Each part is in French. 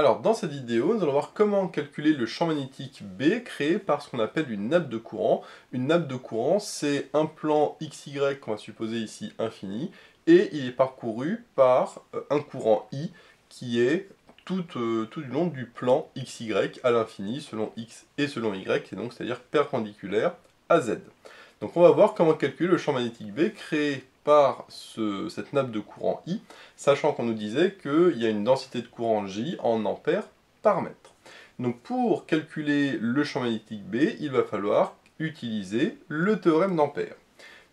Alors, dans cette vidéo, nous allons voir comment calculer le champ magnétique B créé par ce qu'on appelle une nappe de courant. Une nappe de courant, c'est un plan XY qu'on va supposer ici infini, et il est parcouru par un courant I qui est tout du long du plan XY à l'infini, selon X et selon Y, et donc c'est-à-dire perpendiculaire à Z. Donc on va voir comment calculer le champ magnétique B créé par cette nappe de courant I, sachant qu'on nous disait qu'il y a une densité de courant J en ampères par mètre. Donc pour calculer le champ magnétique B, il va falloir utiliser le théorème d'Ampère.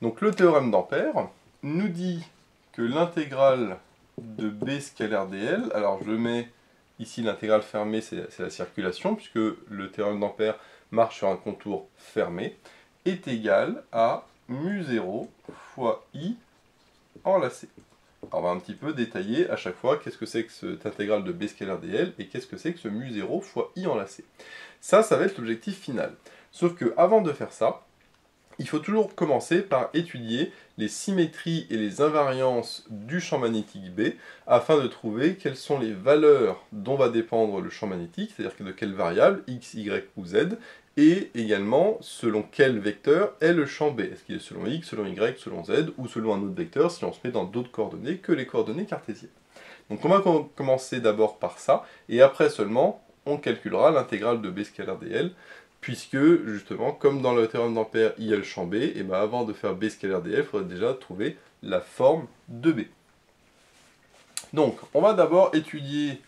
Donc le théorème d'Ampère nous dit que l'intégrale de B scalaire dl, alors je mets ici l'intégrale fermée, c'est la circulation, puisque le théorème d'Ampère marche sur un contour fermé, est égal à mu0 fois I enlacé. Alors on va un petit peu détailler à chaque fois qu'est-ce que c'est que cette intégrale de B scalaire dl et qu'est-ce que c'est que ce mu0 fois I enlacé. Ça va être l'objectif final. Sauf que avant de faire ça, il faut toujours commencer par étudier les symétries et les invariances du champ magnétique B afin de trouver quelles sont les valeurs dont va dépendre le champ magnétique, c'est-à-dire de quelles variables, x, y ou z, et également selon quel vecteur est le champ B. Est-ce qu'il est selon x, selon y, selon z, ou selon un autre vecteur si on se met dans d'autres coordonnées que les coordonnées cartésiennes. Donc on va commencer d'abord par ça, et après seulement on calculera l'intégrale de B scalaire dl, puisque, justement, comme dans le théorème d'Ampère, il y a le champ B, et bien avant de faire B scalaire dl, il faudrait déjà trouver la forme de B. Donc, on va d'abord étudier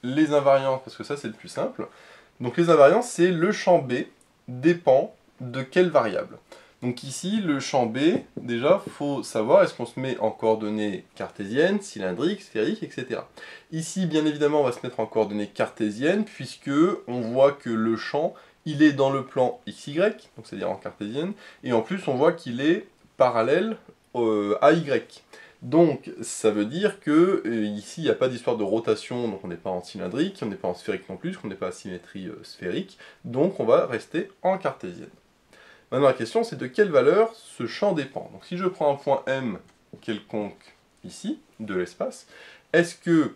les invariances, parce que ça c'est le plus simple. Donc les invariances, c'est le champ B dépend de quelle variable. Donc ici, le champ B, déjà, il faut savoir, est-ce qu'on se met en coordonnées cartésiennes, cylindriques, sphériques, etc. Ici, bien évidemment, on va se mettre en coordonnées cartésiennes, puisque on voit que le champ, il est dans le plan XY, donc c'est-à-dire en cartésienne, et en plus on voit qu'il est parallèle à Y. Donc ça veut dire que ici il n'y a pas d'histoire de rotation, donc on n'est pas en cylindrique, on n'est pas en sphérique non plus, on n'est pas à symétrie sphérique, donc on va rester en cartésienne. Maintenant la question c'est de quelle valeur ce champ dépend. Donc si je prends un point M quelconque ici, de l'espace, est-ce que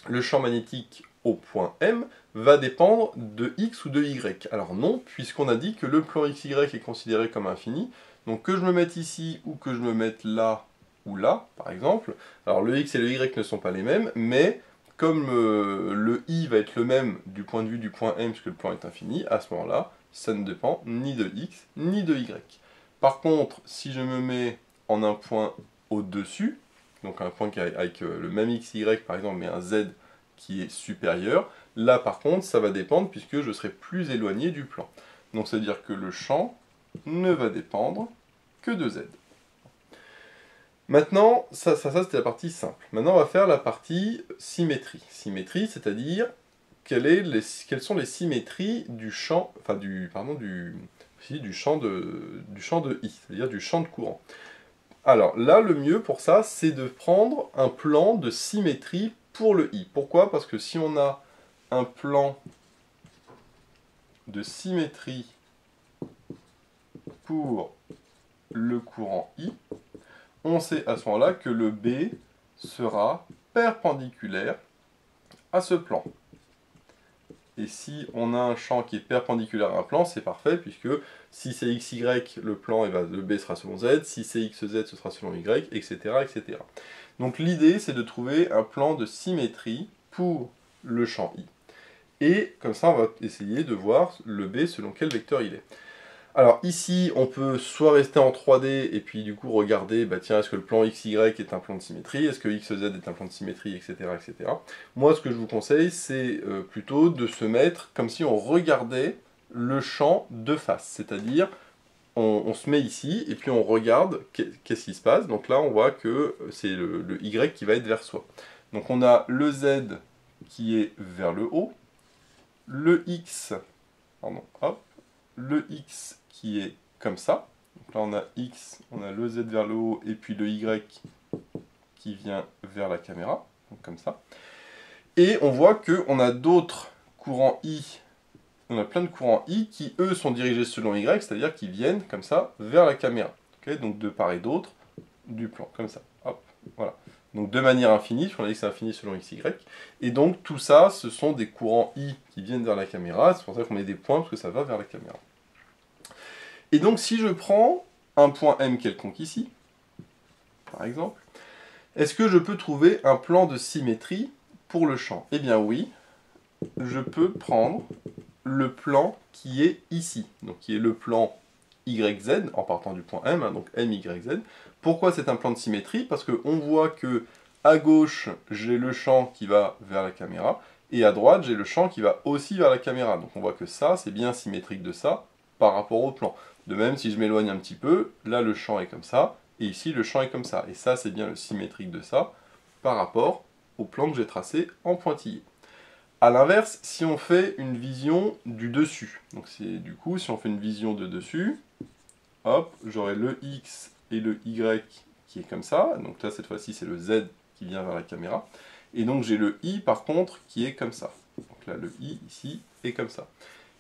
le champ magnétique au point M va dépendre de X ou de Y? Alors non, puisqu'on a dit que le plan XY est considéré comme infini, donc que je me mette ici ou que je me mette là ou là, par exemple, alors le X et le Y ne sont pas les mêmes, mais comme le I va être le même du point de vue du point M, puisque le plan est infini, à ce moment-là, ça ne dépend ni de X ni de Y. Par contre, si je me mets en un point au-dessus, donc un point avec le même XY par exemple, mais un Z qui est supérieur, là par contre ça va dépendre puisque je serai plus éloigné du plan. Donc c'est à dire que le champ ne va dépendre que de Z. Maintenant, ça c'était la partie simple. Maintenant on va faire la partie symétrie. Symétrie, c'est-à-dire quelles sont les symétries du champ, enfin du champ de I, c'est-à-dire du champ de courant. Alors là, le mieux pour ça, c'est de prendre un plan de symétrie pour le I. Pourquoi? Parce que si on a un plan de symétrie pour le courant I, on sait à ce moment-là que le B sera perpendiculaire à ce plan. Et si on a un champ qui est perpendiculaire à un plan, c'est parfait, puisque si c'est XY, le plan, le B sera selon Z, si c'est XZ, ce sera selon Y, etc. etc. Donc l'idée, c'est de trouver un plan de symétrie pour le champ I. Et comme ça, on va essayer de voir le B selon quel vecteur il est. Alors ici, on peut soit rester en 3D et puis du coup regarder, bah tiens, est-ce que le plan XY est un plan de symétrie, est-ce que XZ est un plan de symétrie, etc. etc. Moi, ce que je vous conseille, c'est plutôt de se mettre comme si on regardait le champ de face, c'est-à-dire on se met ici et puis on regarde qu'est-ce qui se passe. Donc là, on voit que c'est le Y qui va être vers soi. Donc on a le Z qui est vers le haut, le X, pardon, hop, le X qui est comme ça. Donc là on a X, on a le Z vers le haut, et puis le Y qui vient vers la caméra, donc comme ça. Et on voit qu'on a d'autres courants I, on a plein de courants I qui eux sont dirigés selon Y, c'est-à-dire qui viennent comme ça vers la caméra. Okay, donc de part et d'autre du plan, comme ça. Hop, voilà. Donc de manière infinie, puisqu'on a dit que c'est infini selon x, y. Et donc tout ça, ce sont des courants I qui viennent vers la caméra. C'est pour ça qu'on met des points, parce que ça va vers la caméra. Et donc si je prends un point M quelconque ici, par exemple, est-ce que je peux trouver un plan de symétrie pour le champ? Eh bien oui, je peux prendre le plan qui est ici, donc qui est le plan YZ, en partant du point M, hein, donc MYZ. Pourquoi c'est un plan de symétrie? Parce qu'on voit que à gauche, j'ai le champ qui va vers la caméra, et à droite, j'ai le champ qui va aussi vers la caméra. Donc on voit que ça, c'est bien symétrique de ça, par rapport au plan. De même, si je m'éloigne un petit peu, là le champ est comme ça, et ici le champ est comme ça. Et ça, c'est bien le symétrique de ça, par rapport au plan que j'ai tracé en pointillé. A l'inverse, si on fait une vision du dessus, donc c'est du coup, si on fait une vision de dessus, hop, j'aurai le X et le Y qui est comme ça, donc là cette fois-ci c'est le Z qui vient vers la caméra, et donc j'ai le I par contre qui est comme ça. Donc là le I ici est comme ça.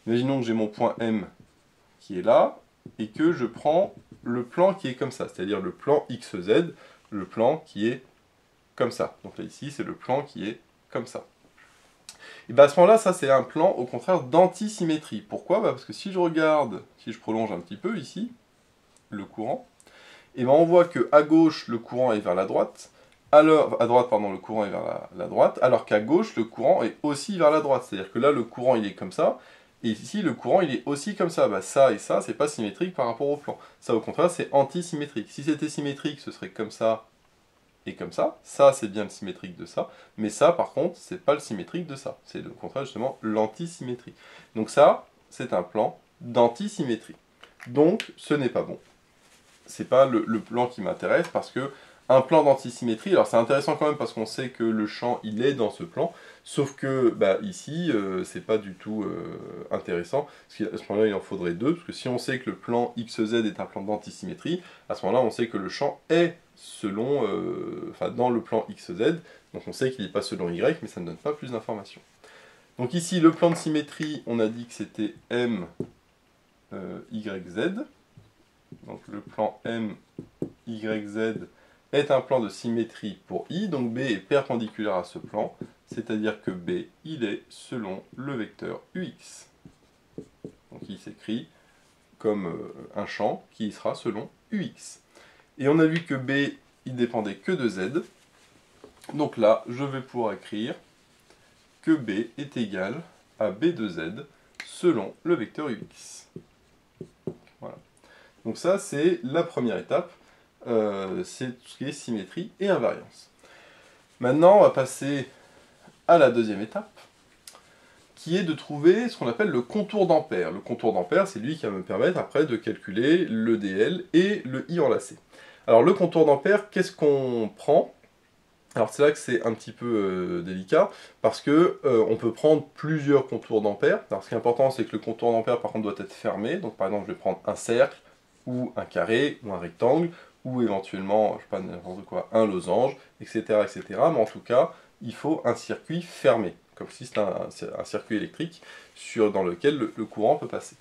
Imaginons que j'ai mon point M qui est là, et que je prends le plan qui est comme ça, c'est-à-dire le plan XZ, le plan qui est comme ça. Donc là ici c'est le plan qui est comme ça. Et bien à ce moment-là, ça c'est un plan au contraire d'antisymétrie. Pourquoi? Parce que si je regarde, si je prolonge un petit peu ici, le courant, et ben on voit que à gauche le courant est vers la droite, alors, à droite pardon, le courant est vers la droite, alors qu'à gauche le courant est aussi vers la droite. C'est-à-dire que là le courant il est comme ça, et ici le courant il est aussi comme ça. Ben, ça et ça, c'est pas symétrique par rapport au plan. Ça au contraire c'est antisymétrique. Si c'était symétrique, ce serait comme ça et comme ça. Ça c'est bien le symétrique de ça, mais ça par contre c'est pas le symétrique de ça. C'est au contraire justement l'antisymétrie. Donc ça c'est un plan d'antisymétrie. Donc ce n'est pas bon. C'est pas le plan qui m'intéresse parce que un plan d'antisymétrie, alors c'est intéressant quand même parce qu'on sait que le champ il est dans ce plan, sauf que bah, ici c'est pas du tout intéressant, parce qu'à ce moment-là il en faudrait deux, parce que si on sait que le plan XZ est un plan d'antisymétrie, à ce moment-là on sait que le champ est selon, dans le plan XZ, donc on sait qu'il n'est pas selon Y, mais ça ne donne pas plus d'informations. Donc ici le plan de symétrie, on a dit que c'était M, YZ, donc le plan M, YZ est un plan de symétrie pour I, donc B est perpendiculaire à ce plan, c'est-à-dire que B, il est selon le vecteur UX. Donc il s'écrit comme un champ qui sera selon UX. Et on a vu que B, il dépendait que de Z, donc là, je vais pouvoir écrire que B est égal à B de Z selon le vecteur UX. Voilà. Donc ça, c'est la première étape. C'est tout ce qui est symétrie et invariance. Maintenant, on va passer à la deuxième étape, qui est de trouver ce qu'on appelle le contour d'Ampère. Le contour d'Ampère, c'est lui qui va me permettre après de calculer le dl et le i enlacé. Alors le contour d'Ampère, qu'est-ce qu'on prend? Alors c'est là que c'est un petit peu délicat, parce que on peut prendre plusieurs contours d'Ampère. Alors ce qui est important, c'est que le contour d'Ampère, par contre, doit être fermé. Donc par exemple, je vais prendre un cercle, ou un carré, ou un rectangle, ou éventuellement, je sais pas, n'importe quoi, un losange, etc., etc. Mais en tout cas, il faut un circuit fermé, comme si c'était un circuit électrique dans lequel le courant peut passer.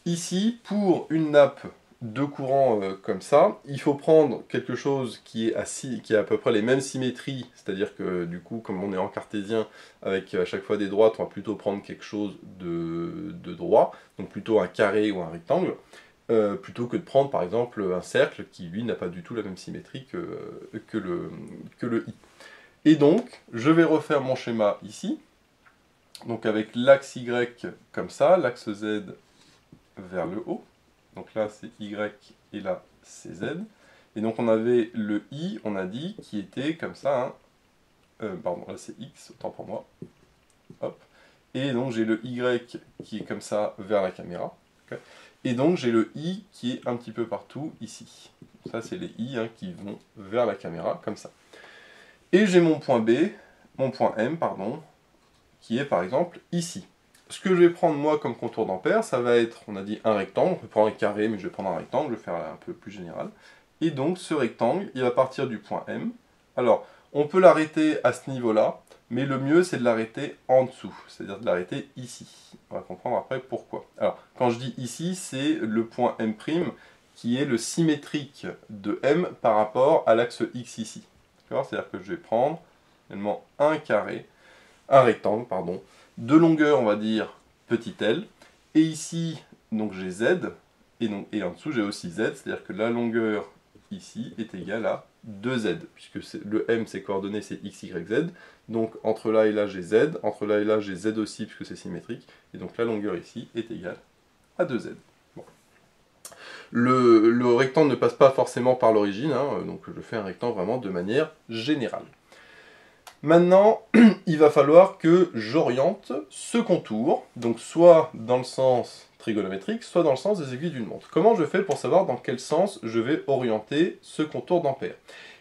Ici, pour une nappe de courant comme ça, il faut prendre quelque chose qui est à peu près les mêmes symétries, c'est-à-dire que du coup, comme on est en cartésien, avec à chaque fois des droites, on va plutôt prendre quelque chose de droit, donc plutôt un carré ou un rectangle, plutôt que de prendre par exemple un cercle qui lui n'a pas du tout la même symétrie que le i. Et donc, je vais refaire mon schéma ici, donc avec l'axe y comme ça, l'axe z vers le haut, donc là c'est y et là c'est z, et donc on avait le i, on a dit, qui était comme ça, hein. Pardon, là c'est x, autant pour moi, hop, et donc j'ai le y qui est comme ça vers la caméra, okay. Et donc j'ai le i qui est un petit peu partout ici. Ça c'est les i qui vont vers la caméra, comme ça. Et j'ai mon point B, mon point M, pardon, qui est par exemple ici. Ce que je vais prendre moi comme contour d'Ampère, ça va être, on a dit un rectangle, on peut prendre un carré, mais je vais prendre un rectangle, je vais faire un peu plus général. Et donc ce rectangle, il va partir du point M. Alors, on peut l'arrêter à ce niveau-là, mais le mieux c'est de l'arrêter en dessous, c'est-à-dire de l'arrêter ici. On va comprendre après pourquoi. Alors, quand je dis ici, c'est le point M' qui est le symétrique de M par rapport à l'axe X ici. C'est-à-dire que je vais prendre finalement un rectangle, pardon, de longueur, on va dire, petit l, et ici, donc j'ai z, et en dessous j'ai aussi z, c'est-à-dire que la longueur ici est égale à 2z, puisque le m, ses coordonnées, c'est x, y, z, donc entre là et là j'ai z, entre là et là j'ai z aussi, puisque c'est symétrique, et donc la longueur ici est égale à 2z. Bon. Le rectangle ne passe pas forcément par l'origine, hein, donc je fais un rectangle vraiment de manière générale. Maintenant, il va falloir que j'oriente ce contour, donc soit dans le sens trigonométrique, soit dans le sens des aiguilles d'une montre. Comment je fais pour savoir dans quel sens je vais orienter ce contour d'ampère?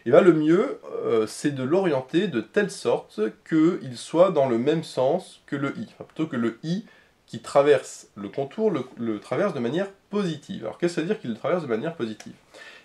Et bien le mieux, c'est de l'orienter de telle sorte qu'il soit dans le même sens que le i. Enfin, plutôt que le i qui traverse le contour, le traverse de manière positive. Alors qu'est-ce que ça veut dire qu'il le traverse de manière positive?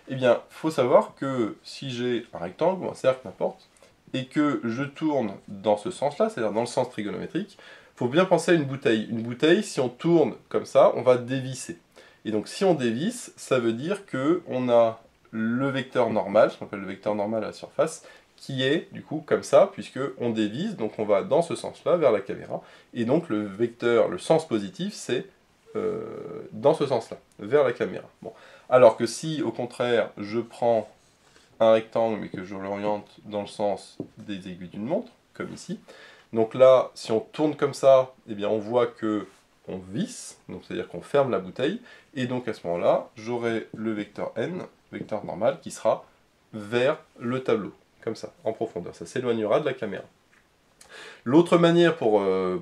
Eh bien, il faut savoir que si j'ai un rectangle ou un cercle, n'importe, et que je tourne dans ce sens-là, c'est-à-dire dans le sens trigonométrique, il faut bien penser à une bouteille. Une bouteille, si on tourne comme ça, on va dévisser. Et donc si on dévisse, ça veut dire qu'on a le vecteur normal, ce qu'on appelle le vecteur normal à la surface, qui est du coup comme ça, puisque on dévisse, donc on va dans ce sens-là, vers la caméra, et donc le vecteur, le sens positif, c'est dans ce sens-là, vers la caméra. Bon. Alors que si, au contraire, je prends un rectangle, mais que je l'oriente dans le sens des aiguilles d'une montre, comme ici. Donc là, si on tourne comme ça, eh bien on voit que on visse, donc c'est-à-dire qu'on ferme la bouteille, et donc à ce moment-là, j'aurai le vecteur n, vecteur normal, qui sera vers le tableau, comme ça, en profondeur. Ça s'éloignera de la caméra. L'autre manière pour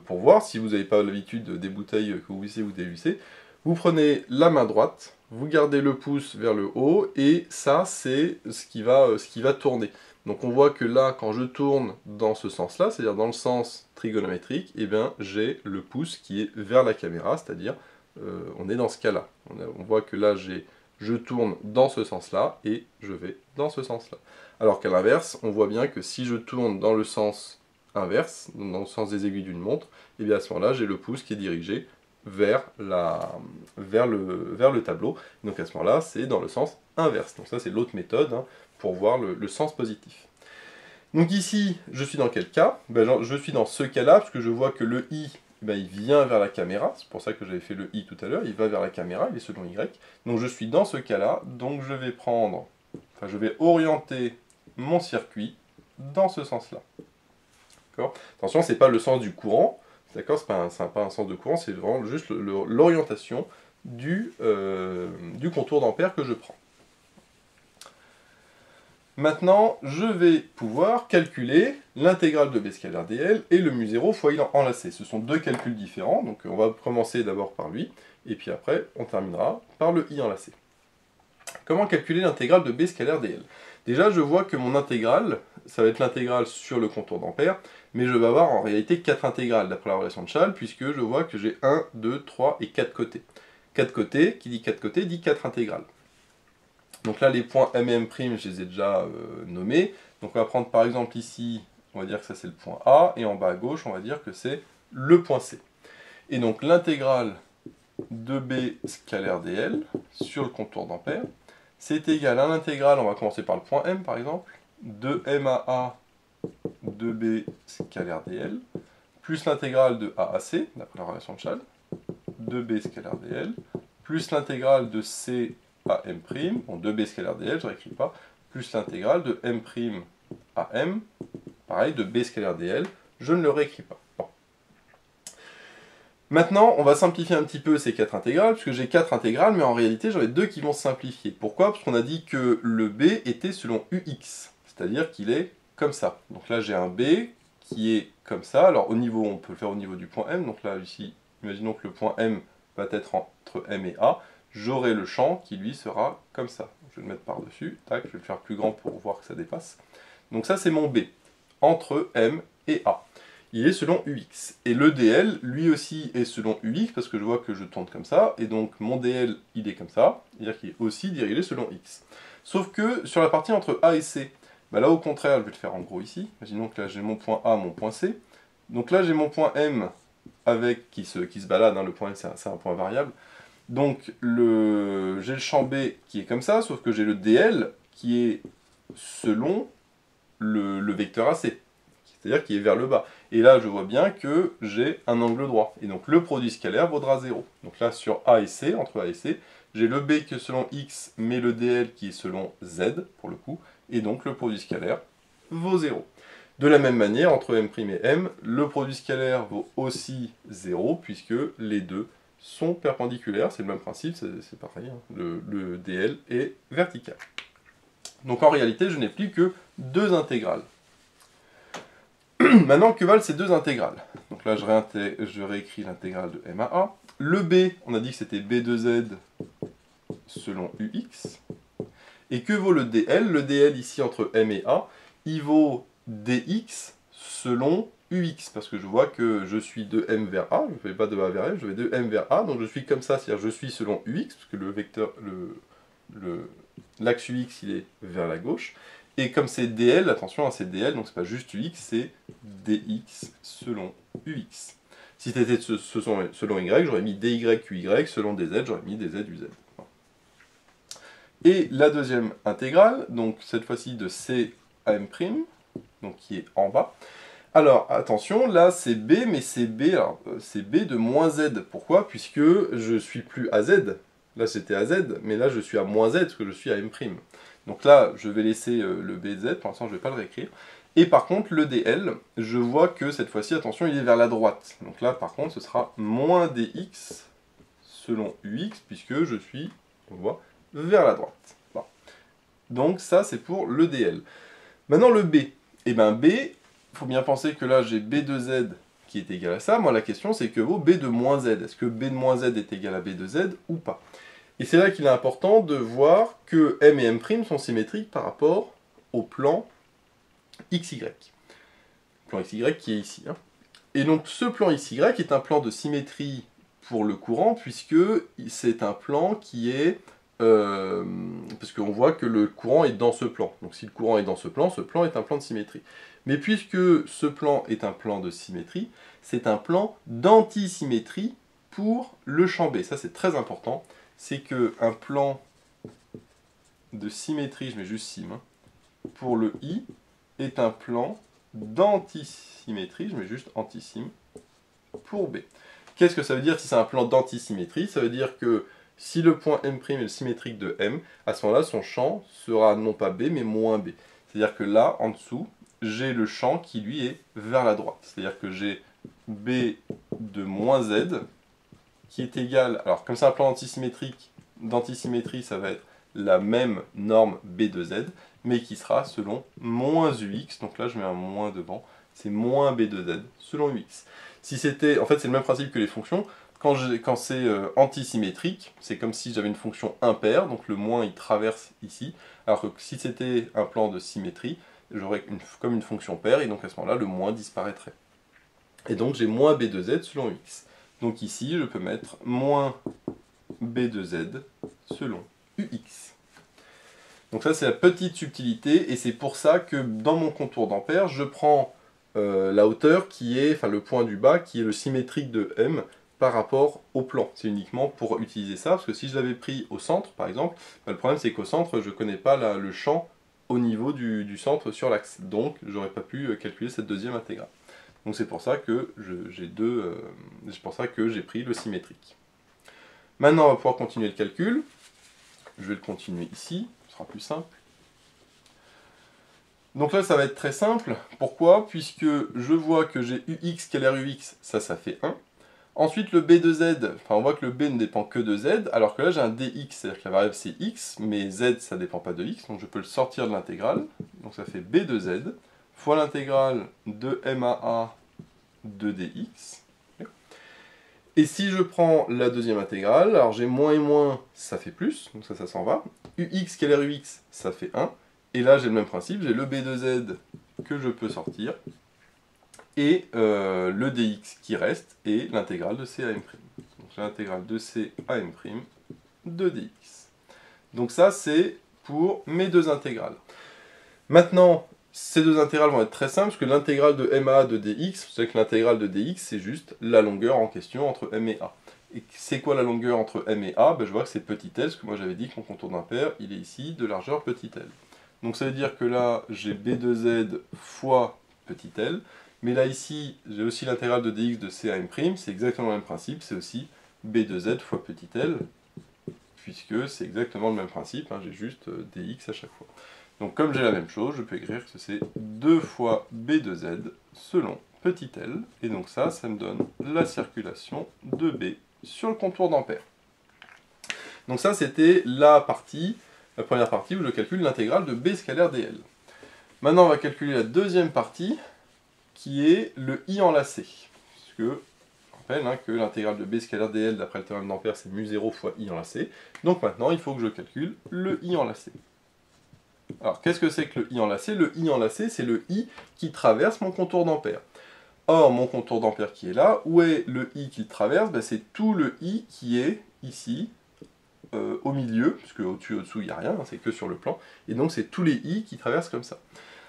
voir, si vous n'avez pas l'habitude des bouteilles que vous vissez ou dévissez, vous prenez la main droite, vous gardez le pouce vers le haut, et ça, c'est ce qui va tourner. Donc on voit que là, quand je tourne dans ce sens-là, c'est-à-dire dans le sens trigonométrique, eh bien j'ai le pouce qui est vers la caméra, c'est-à-dire on est dans ce cas-là. On voit que là, je tourne dans ce sens-là, et je vais dans ce sens-là. Alors qu'à l'inverse, on voit bien que si je tourne dans le sens inverse, dans le sens des aiguilles d'une montre, et bien à ce moment-là, j'ai le pouce qui est dirigé vers le tableau. Donc à ce moment-là, c'est dans le sens inverse. Donc ça, c'est l'autre méthode hein, pour voir le sens positif. Donc ici, je suis dans quel cas? Je suis dans ce cas-là, parce que je vois que le i, il vient vers la caméra. C'est pour ça que j'avais fait le i tout à l'heure. Il va vers la caméra, il est selon y. Donc je suis dans ce cas-là. Donc je vais orienter mon circuit dans ce sens-là. Attention, c'est pas le sens du courant, d'accord, c'est pas un sens de courant, c'est vraiment juste l'orientation du contour d'ampère que je prends. Maintenant, je vais pouvoir calculer l'intégrale de b scalaire dl et le mu0 fois i enlacé. Ce sont deux calculs différents, donc on va commencer d'abord par lui, et puis après on terminera par le i enlacé. Comment calculer l'intégrale de b scalaire dl? Déjà, je vois que mon intégrale, ça va être l'intégrale sur le contour d'ampère, mais je vais avoir en réalité 4 intégrales d'après la relation de Schall, puisque je vois que j'ai 1, 2, 3 et 4 côtés. 4 côtés, qui dit 4 côtés, dit 4 intégrales. Donc là, les points M et M', je les ai déjà nommés. Donc on va prendre par exemple ici, on va dire que ça c'est le point A, et en bas à gauche, on va dire que c'est le point C. Et donc l'intégrale de B scalaire dl sur le contour d'ampère, c'est égal à l'intégrale, on va commencer par le point M par exemple, de M à A de B scalaire dl, plus l'intégrale de A à C, d'après la relation de Schall, de B scalaire dl, plus l'intégrale de C à M', bon 2B scalaire dl, je ne réécris pas, plus l'intégrale de M' à M, pareil, de B scalaire dl, je ne le réécris pas. Bon. Maintenant, on va simplifier un petit peu ces 4 intégrales, puisque j'ai 4 intégrales, mais en réalité, j'en ai 2 qui vont se simplifier. Pourquoi? Parce qu'on a dit que le B était selon UX, c'est-à-dire qu'il est comme ça. Donc là, j'ai un B qui est comme ça. Alors au niveau, on peut le faire au niveau du point M. Donc là, ici, imaginons que le point M va être entre M et A. J'aurai le champ qui, lui, sera comme ça. Je vais le mettre par-dessus. Tac, je vais le faire plus grand pour voir que ça dépasse. Donc ça, c'est mon B, entre M et A. Il est selon UX. Et le DL, lui aussi, est selon UX, parce que je vois que je tourne comme ça, et donc mon DL, il est comme ça, c'est-à-dire qu'il est aussi dirigé selon X. Sauf que sur la partie entre A et C, là au contraire, je vais le faire en gros ici. Imaginons que là j'ai mon point A, mon point C. Donc là j'ai mon point M avec qui se balade, hein, le point M c'est un point variable. Donc j'ai le champ B qui est comme ça, sauf que j'ai le DL qui est selon le vecteur AC, c'est-à-dire qui est vers le bas. Et là, je vois bien que j'ai un angle droit. Et donc le produit scalaire vaudra 0. Donc là, sur A et C, entre A et C, j'ai le B qui est selon X, mais le DL qui est selon Z, pour le coup. Et donc le produit scalaire vaut 0. De la même manière, entre M' et M, le produit scalaire vaut aussi 0, puisque les deux sont perpendiculaires. C'est le même principe, c'est pareil. Hein. Le DL est vertical. Donc en réalité, je n'ai plus que deux intégrales. Maintenant, que valent ces deux intégrales? Donc là, je réécris l'intégrale de M à A. Le B, on a dit que c'était B de Z selon UX. Et que vaut le DL? Le DL ici entre M et A, il vaut DX selon UX, parce que je vois que je suis de M vers A, je ne fais pas de A vers M, je vais de M vers A, donc je suis comme ça, c'est-à-dire je suis selon UX, parce que le vecteur, l'axe UX il est vers la gauche, et comme c'est DL, attention, hein, c'est DL, donc c'est pas juste UX, c'est DX selon UX. Si c'était selon Y, j'aurais mis DY selon DZ, j'aurais mis DZ UZ. Et la deuxième intégrale, donc cette fois-ci de C à M', donc qui est en bas. Alors attention, là c'est B, mais c'est B, c'est B de moins Z. Pourquoi? Puisque je suis plus à Z. Là c'était à Z, mais là je suis à moins Z, parce que je suis à M'. Donc là, je vais laisser le B de Z, pour l'instant je ne vais pas le réécrire. Et par contre, le DL, je vois que cette fois-ci, attention, il est vers la droite. Donc là, par contre, ce sera moins DX selon UX, puisque je suis, on voit, vers la droite. Bon. Donc ça, c'est pour le DL. Maintenant, le B. Eh bien, B, il faut bien penser que là, j'ai B de Z qui est égal à ça. Moi, la question, c'est que vaut B de moins Z. Est-ce que B de moins Z est égal à B de Z ou pas? Et c'est là qu'il est important de voir que M et M' sont symétriques par rapport au plan XY. Le plan XY qui est ici. Hein. Et donc ce plan XY est un plan de symétrie pour le courant, puisque c'est un plan qui est... parce qu'on voit que le courant est dans ce plan. Donc si le courant est dans ce plan est un plan de symétrie. Mais puisque ce plan est un plan de symétrie, c'est un plan d'antisymétrie pour le champ B. Ça c'est très important. C'est qu'un plan de symétrie, je mets juste sim, hein, pour le I, est un plan d'antisymétrie, je mets juste antisim, pour B. Qu'est-ce que ça veut dire si c'est un plan d'antisymétrie? Ça veut dire que si le point M' est le symétrique de M, à ce moment-là, son champ sera non pas B, mais moins B. C'est-à-dire que là, en dessous, j'ai le champ qui, lui, est vers la droite. C'est-à-dire que j'ai B de moins Z, qui est égal... Alors, comme c'est un plan d'antisymétrie, ça va être la même norme B de Z, mais qui sera selon moins UX, donc là je mets un moins devant, c'est moins B de Z selon UX. Si c'était, en fait c'est le même principe que les fonctions, quand c'est antisymétrique, c'est comme si j'avais une fonction impaire, donc le moins il traverse ici, alors que si c'était un plan de symétrie, j'aurais comme une fonction paire, et donc à ce moment-là le moins disparaîtrait. Et donc j'ai moins B de Z selon UX. Donc ici je peux mettre moins B de Z selon UX. Donc ça c'est la petite subtilité, et c'est pour ça que dans mon contour d'Ampère, je prends la hauteur qui est, enfin le point du bas, qui est le symétrique de M par rapport au plan. C'est uniquement pour utiliser ça, parce que si je l'avais pris au centre, par exemple, le problème c'est qu'au centre, je ne connais pas le champ au niveau du centre sur l'axe. Donc j'aurais pas pu calculer cette deuxième intégrale. Donc c'est pour ça que j'ai pris le symétrique. Maintenant on va pouvoir continuer le calcul. Je vais le continuer ici. Ce sera plus simple. Donc là, ça va être très simple. Pourquoi? Puisque je vois que j'ai UX scalaire UX, ça fait 1. Ensuite, le B de Z, enfin on voit que le B ne dépend que de Z, alors que là j'ai un DX, c'est-à-dire que la variable c'est X, mais Z ça ne dépend pas de X, donc je peux le sortir de l'intégrale. Donc ça fait B de Z, fois l'intégrale de MAA de DX. Et si je prends la deuxième intégrale, alors j'ai moins et moins, ça fait plus, donc ça s'en va. UX scalaire UX, ça fait 1. Et là j'ai le même principe, j'ai le B de Z que je peux sortir, et le dx qui reste, et l'intégrale de C à M'. Donc j'ai l'intégrale de C à M' de dx. Donc ça c'est pour mes deux intégrales. Maintenant, ces deux intégrales vont être très simples, parce que l'intégrale de MA de dx, vous savez que l'intégrale de dx, c'est juste la longueur en question entre M et A. Et c'est quoi la longueur entre M et A? Ben, je vois que c'est petit l, parce que moi j'avais dit que mon contour d'impair, il est ici de largeur petit l. Donc ça veut dire que là, j'ai b de z fois petit l. Mais là, ici, j'ai aussi l'intégrale de dx de c', c'est exactement le même principe, c'est aussi b de z fois petit l, puisque c'est exactement le même principe, hein, j'ai juste dx à chaque fois. Donc comme j'ai la même chose, je peux écrire que c'est 2 fois b de z selon petit l, et donc ça me donne la circulation de b sur le contour d'Ampère. Donc ça, c'était la première partie où je calcule l'intégrale de b scalaire dl. Maintenant, on va calculer la deuxième partie, qui est le i enlacé. Puisque, je rappelle hein, que l'intégrale de b scalaire dl d'après le théorème d'Ampère, c'est mu0 fois i enlacé. Donc maintenant, il faut que je calcule le i enlacé. Alors, qu'est-ce que c'est que le i enlacé? Le i enlacé, c'est le i qui traverse mon contour d'Ampère. Or, mon contour d'Ampère qui est là, où est le i qu'il traverse? C'est tout le i qui est ici, au milieu, puisque au-dessus, au-dessous, il n'y a rien, hein, c'est que sur le plan. Et donc, c'est tous les i qui traversent comme ça.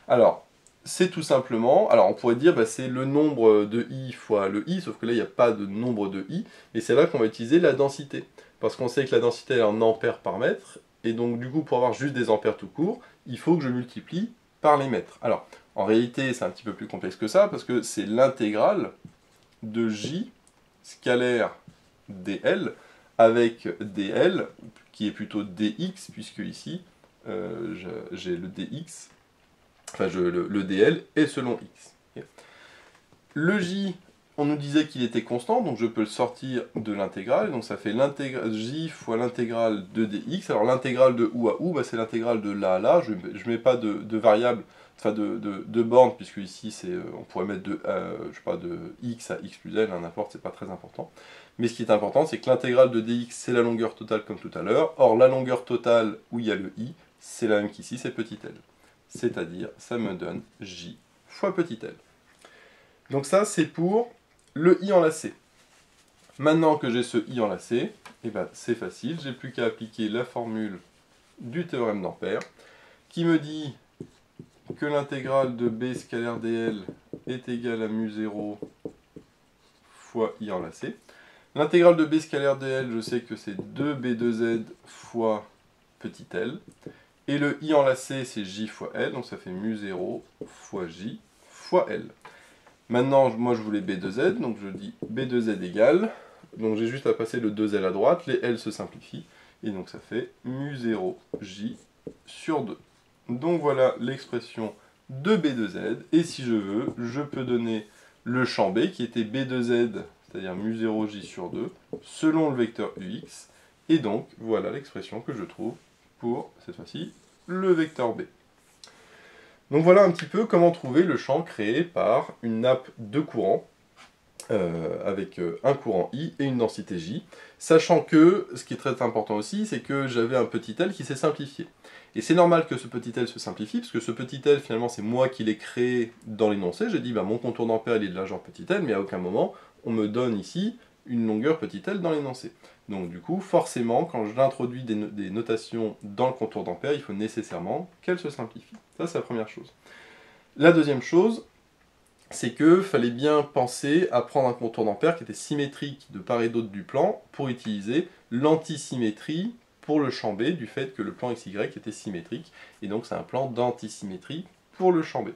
Alors, c'est tout simplement, alors on pourrait dire c'est le nombre de i fois le i, sauf que là il n'y a pas de nombre de i, et c'est là qu'on va utiliser la densité. Parce qu'on sait que la densité est en ampères par mètre, et donc du coup pour avoir juste des ampères tout court, il faut que je multiplie par les mètres. Alors, en réalité c'est un petit peu plus complexe que ça, parce que c'est l'intégrale de j scalaire dl avec dl, qui est plutôt dx, puisque ici j'ai le dx, enfin le dl est selon x. Le j, on nous disait qu'il était constant, donc je peux le sortir de l'intégrale, donc ça fait j fois l'intégrale de dx. Alors l'intégrale de ou à ou, c'est l'intégrale de là à là, je ne mets pas de variable, enfin de borne, puisque ici on pourrait mettre je sais pas, de x à x plus l, n'importe, c'est pas très important. Mais ce qui est important, c'est que l'intégrale de dx, c'est la longueur totale comme tout à l'heure. Or, la longueur totale où il y a le i, c'est la même qu'ici, c'est petit l. C'est-à-dire, ça me donne j fois petit l. Donc ça, c'est pour le i enlacé. Maintenant que j'ai ce i enlacé, c'est facile, j'ai plus qu'à appliquer la formule du théorème d'Ampère, qui me dit que l'intégrale de b scalaire dl est égale à mu0 fois i enlacé. L'intégrale de b scalaire dl, je sais que c'est 2b de z fois petit l. Et le i enlacé, c'est j fois l, donc ça fait mu0 fois j fois l. Maintenant, moi je voulais b de z, donc je dis b de z égale, donc j'ai juste à passer le 2l à droite, les l se simplifient, et donc ça fait mu0 j sur 2. Donc voilà l'expression de b de z, et si je veux, je peux donner le champ b, qui était b de z, c'est-à-dire mu0 j sur 2, selon le vecteur ux, et donc voilà l'expression que je trouve pour, cette fois-ci, le vecteur b. Donc voilà un petit peu comment trouver le champ créé par une nappe de courant, avec un courant I et une densité J, sachant que, ce qui est très important aussi, c'est que j'avais un petit L qui s'est simplifié. Et c'est normal que ce petit L se simplifie, parce que ce petit L, finalement, c'est moi qui l'ai créé dans l'énoncé. J'ai dit, mon contour d'Ampère, il est de la genre petit L, mais à aucun moment, on me donne ici une longueur petit L dans l'énoncé. Donc du coup, forcément, quand j'introduis des notations dans le contour d'Ampère, il faut nécessairement qu'elles se simplifient. Ça, c'est la première chose. La deuxième chose, c'est qu'il fallait bien penser à prendre un contour d'Ampère qui était symétrique de part et d'autre du plan pour utiliser l'antisymétrie pour le champ B du fait que le plan XY était symétrique. Et donc c'est un plan d'antisymétrie pour le champ B.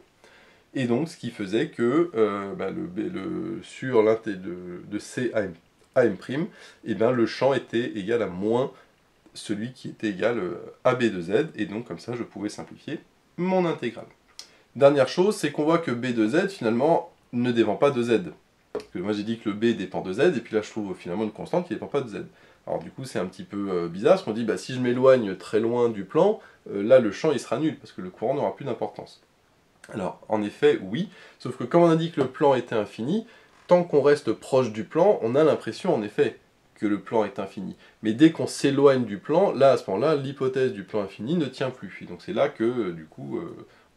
Et donc ce qui faisait que sur l'inté de C à M', le champ était égal à moins celui qui était égal à B de Z. Et donc comme ça je pouvais simplifier mon intégrale. Dernière chose, c'est qu'on voit que B de Z, finalement, ne dépend pas de Z. Parce que moi j'ai dit que le B dépend de Z, et puis là je trouve finalement une constante qui ne dépend pas de Z. Alors du coup c'est un petit peu bizarre, parce qu'on dit, si je m'éloigne très loin du plan, là le champ il sera nul, parce que le courant n'aura plus d'importance. Alors en effet, oui, sauf que comme on a dit que le plan était infini, tant qu'on reste proche du plan, on a l'impression en effet que le plan est infini. Mais dès qu'on s'éloigne du plan, là à ce moment-là, l'hypothèse du plan infini ne tient plus. Et donc c'est là que du coup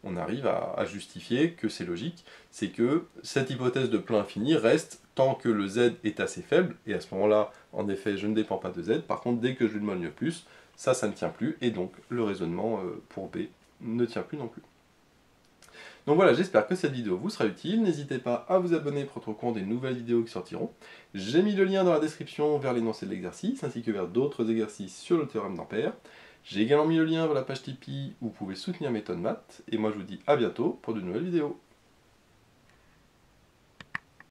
on arrive à justifier que c'est logique, c'est que cette hypothèse de plan infini reste tant que le z est assez faible, et à ce moment-là, en effet, je ne dépends pas de z. Par contre, dès que je m'éloigne plus, ça ne tient plus, et donc le raisonnement pour B ne tient plus non plus. Donc voilà, j'espère que cette vidéo vous sera utile. N'hésitez pas à vous abonner pour être au courant des nouvelles vidéos qui sortiront. J'ai mis le lien dans la description vers l'énoncé de l'exercice, ainsi que vers d'autres exercices sur le théorème d'Ampère. J'ai également mis le lien vers la page Tipeee où vous pouvez soutenir Méthode Math, et moi je vous dis à bientôt pour de nouvelles vidéos.